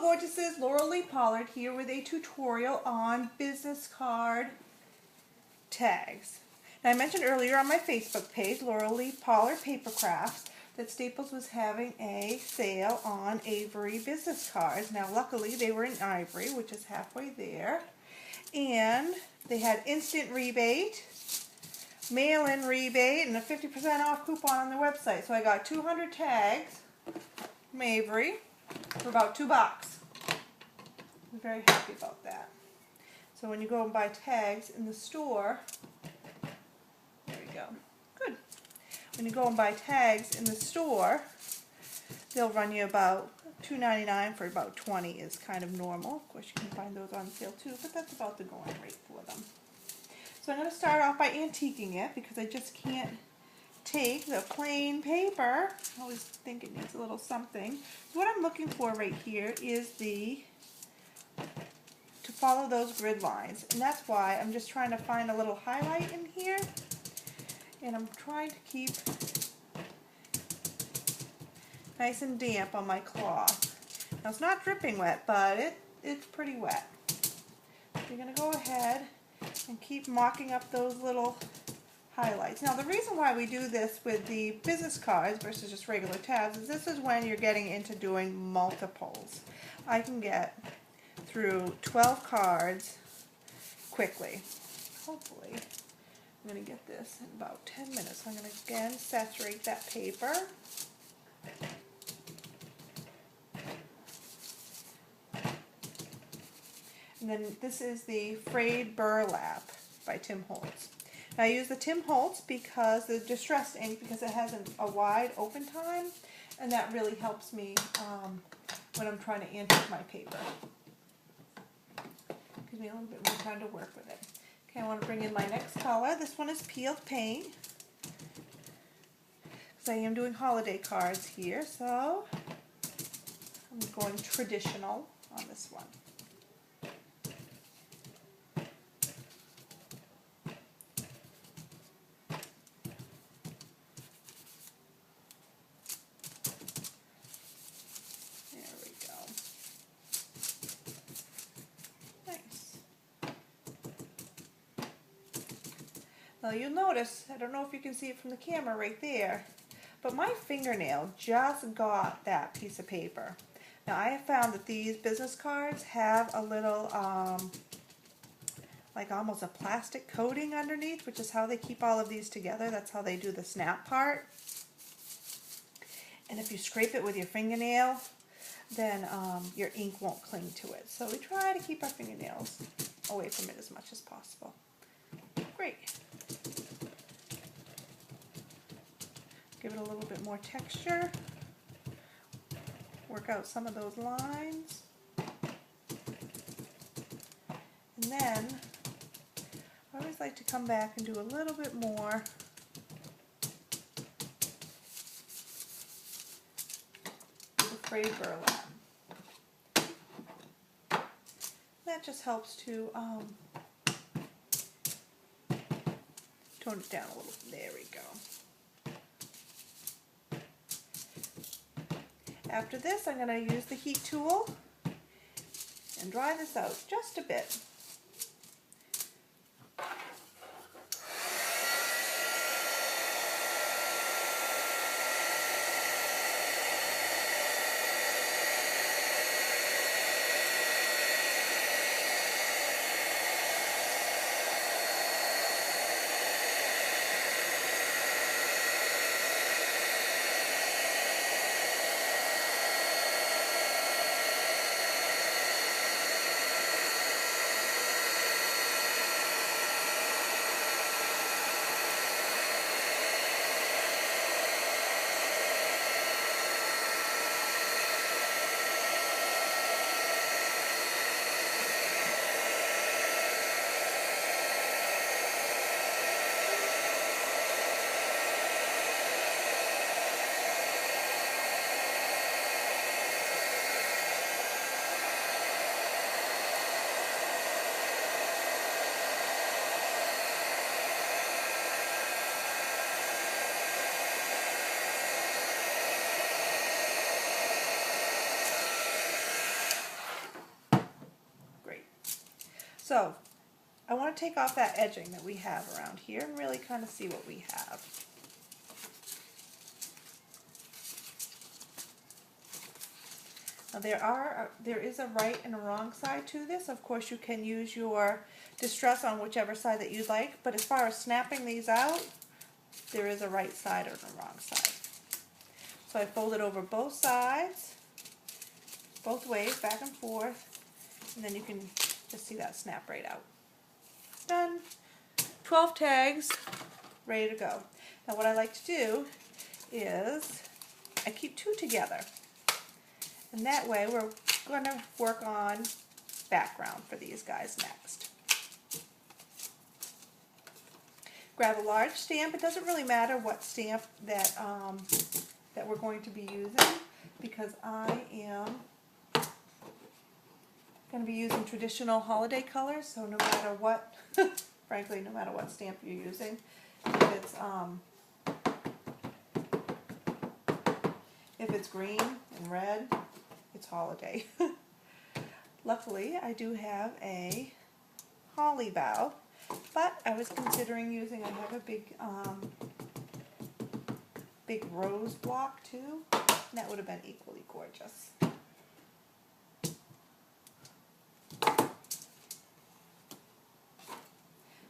Hello gorgeouses, Laurel Lee Pollard here with a tutorial on business card tags. Now I mentioned earlier on my Facebook page, Laurel Lee Pollard Paper Crafts, that Staples was having a sale on Avery business cards. Now luckily they were in ivory, which is halfway there, and they had instant rebate, mail-in rebate, and a 50% off coupon on their website. So I got 200 tags from Avery for about $2. I'm very happy about that. So when you go and buy tags in the store, there we go, good. When you go and buy tags in the store, they'll run you about $2.99 for about 20 is kind of normal. Of course you can find those on sale too, but that's about the going rate for them. So I'm going to start off by antiquing it because I just can't take the plain paper. I always think it needs a little something. So what I'm looking for right here is to follow those grid lines, and that's why I'm just trying to find a little highlight in here, and I'm trying to keep nice and damp on my cloth. Now it's not dripping wet, but it's pretty wet. So you're going to go ahead and keep mocking up those little highlights. Now the reason why we do this with the business cards versus just regular tabs is this is when you're getting into doing multiples. I can get through 12 cards quickly. Hopefully I'm going to get this in about 10 minutes. I'm going to again saturate that paper. And then this is the Frayed Burlap by Tim Holtz. Now I use the Tim Holtz because the distressed ink, because it has a wide open time, and that really helps me when I'm trying to antique my paper. Gives me a little bit more time to work with it. Okay, I want to bring in my next color. This one is Peeled Paint, because I am doing holiday cards here, so I'm going traditional on this one. Now you'll notice, I don't know if you can see it from the camera right there, but my fingernail just got that piece of paper. Now I have found that these business cards have a little, like almost a plastic coating underneath, which is how they keep all of these together. That's how they do the snap part. And if you scrape it with your fingernail, then your ink won't cling to it. So we try to keep our fingernails away from it as much as possible. Great. Give it a little bit more texture. Work out some of those lines. And then I always like to come back and do a little bit more with the Frayed Burlap. That just helps to tone it down a little. There we go. After this, I'm going to use the heat tool and dry this out just a bit. So I want to take off that edging that we have around here and really kind of see what we have. Now there is a right and a wrong side to this. Of course, you can use your distress on whichever side that you'd like, but as far as snapping these out, there is a right side and a wrong side. So I fold it over both sides, both ways, back and forth, and then you can just see that snap right out. Done. 12 tags, ready to go. Now what I like to do is I keep 2 together. And that way we're going to work on background for these guys next. Grab a large stamp. It doesn't really matter what stamp that we're going to be using, because I am going to be using traditional holiday colors, so no matter what, frankly, no matter what stamp you're using, if it's green and red, it's holiday. Luckily, I do have a holly bough, but I was considering using, I have a big rose block too, and that would have been equally gorgeous.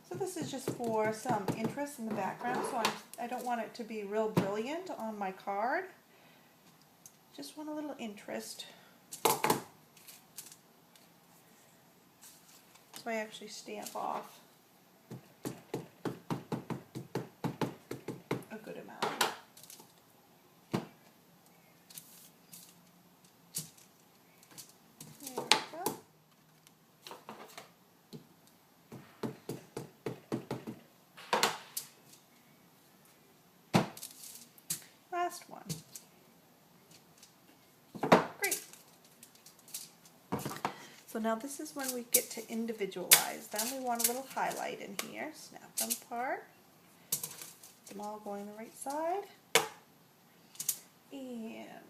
So this is just for some interest in the background, so I don't want it to be real brilliant on my card. Just want a little interest. So I actually stamp off a good amount. There we go. Last one. Great. So now this is when we get to individualize. Then we want a little highlight in here. Snap them apart. Them all going the right side. And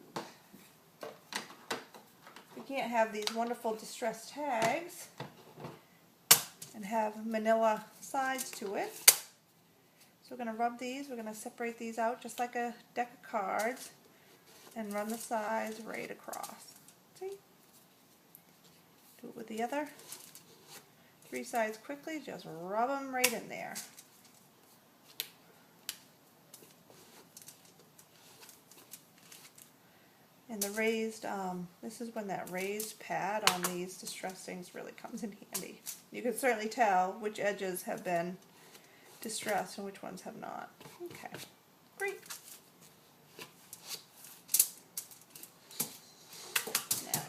we can't have these wonderful distressed tags and have manila sides to it. So we're going to rub these, we're going to separate these out just like a deck of cards and run the sides right across. See? Do it with the other 3 sides quickly, just rub them right in there. And the raised, this is when that raised pad on these distress things really comes in handy. You can certainly tell which edges have been distressed and which ones have not. Okay, great. Now,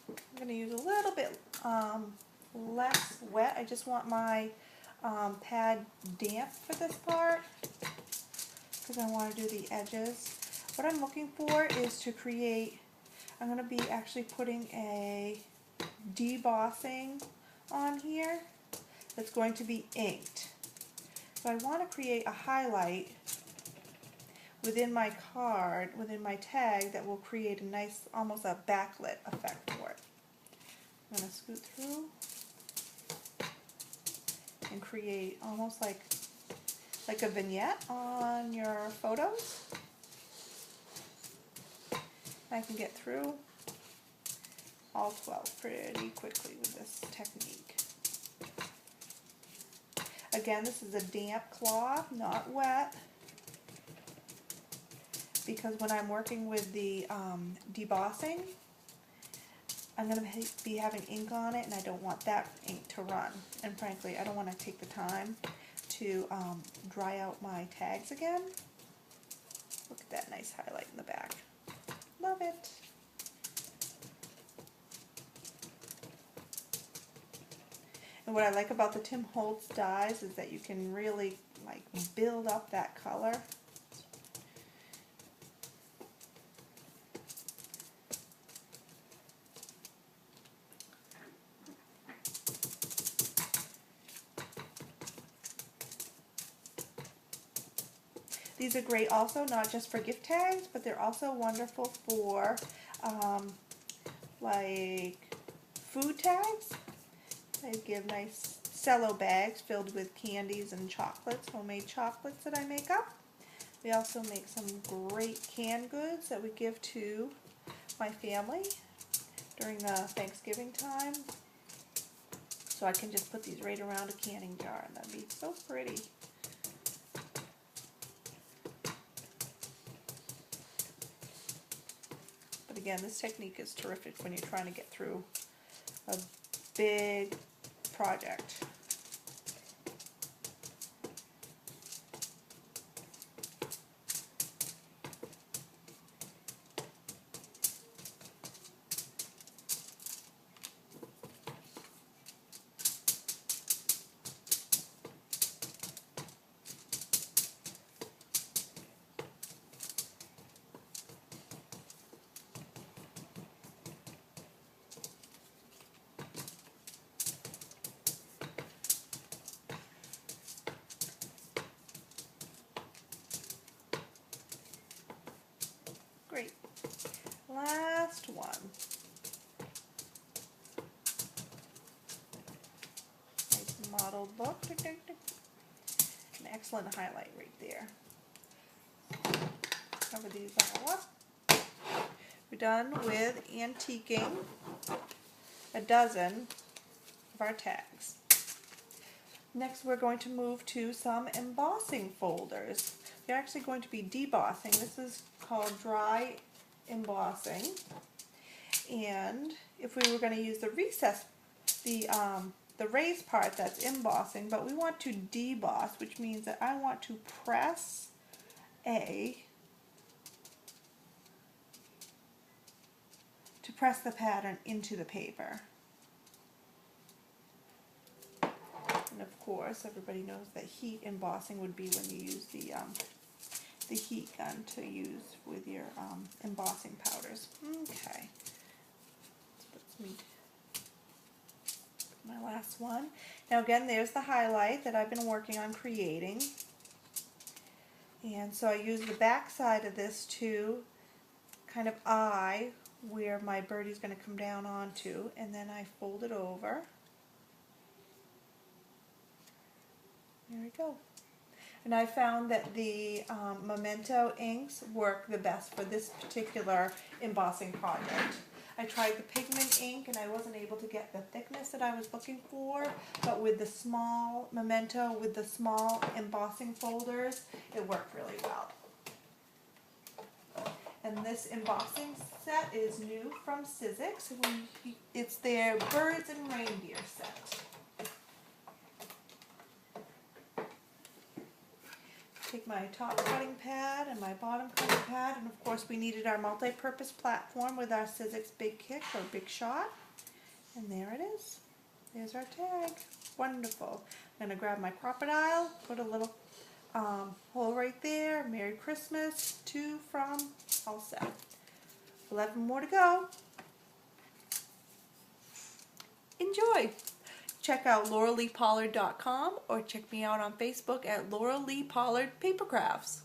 I'm going to use a little bit less wet. I just want my pad damp for this part because I want to do the edges. What I'm looking for is to create, I'm going to be actually putting a debossing on here that's going to be inked. So I want to create a highlight within my card, within my tag, that will create a nice, almost a backlit effect for it. I'm going to scoot through and create almost like a vignette on your photos. I can get through all 12 pretty quickly with this technique. Again, this is a damp cloth, not wet, because when I'm working with the debossing, I'm going to be having ink on it, and I don't want that ink to run. And frankly, I don't want to take the time to dry out my tags again. Look at that nice highlight in the back. Love it. And what I like about the Tim Holtz dies is that you can really like build up that color. These are great also, not just for gift tags, but they're also wonderful for like food tags. I give nice cello bags filled with candies and chocolates, homemade chocolates that I make up. We also make some great canned goods that we give to my family during the Thanksgiving time. So I can just put these right around a canning jar, and that'd be so pretty. But again, this technique is terrific when you're trying to get through a big project. Great. Last one. Nice modeled look. An excellent highlight right there. Cover these all up. We're done with antiquing a dozen of our tags. Next, we're going to move to some embossing folders. We're actually going to be debossing. This is called dry embossing. And if we were going to use the recess, the raised part, that's embossing, but we want to deboss, which means that I want to press the pattern into the paper. And of course, everybody knows that heat embossing would be when you use the heat gun to use with your embossing powders. Okay, that's me. My last one. Now again, there's the highlight that I've been working on creating. And so I use the back side of this to kind of eye where my birdie's going to come down onto, and then I fold it over. There we go. And I found that the Memento inks work the best for this particular embossing project. I tried the pigment ink and I wasn't able to get the thickness that I was looking for, but with the small Memento, with the small embossing folders, it worked really well. And this embossing set is new from Sizzix. It's their Birds and Reindeer set. Take my top cutting pad and my bottom cutting pad, and of course we needed our multi-purpose platform with our Sizzix Big Kick or Big Shot. And there it is. There's our tag. Wonderful. I'm going to grab my crocodile, put a little hole right there. Merry Christmas to, from, all set. 11 more to go. Enjoy! Check out laurelleepollard.com or check me out on Facebook at Laurel Lee Pollard Paper Crafts.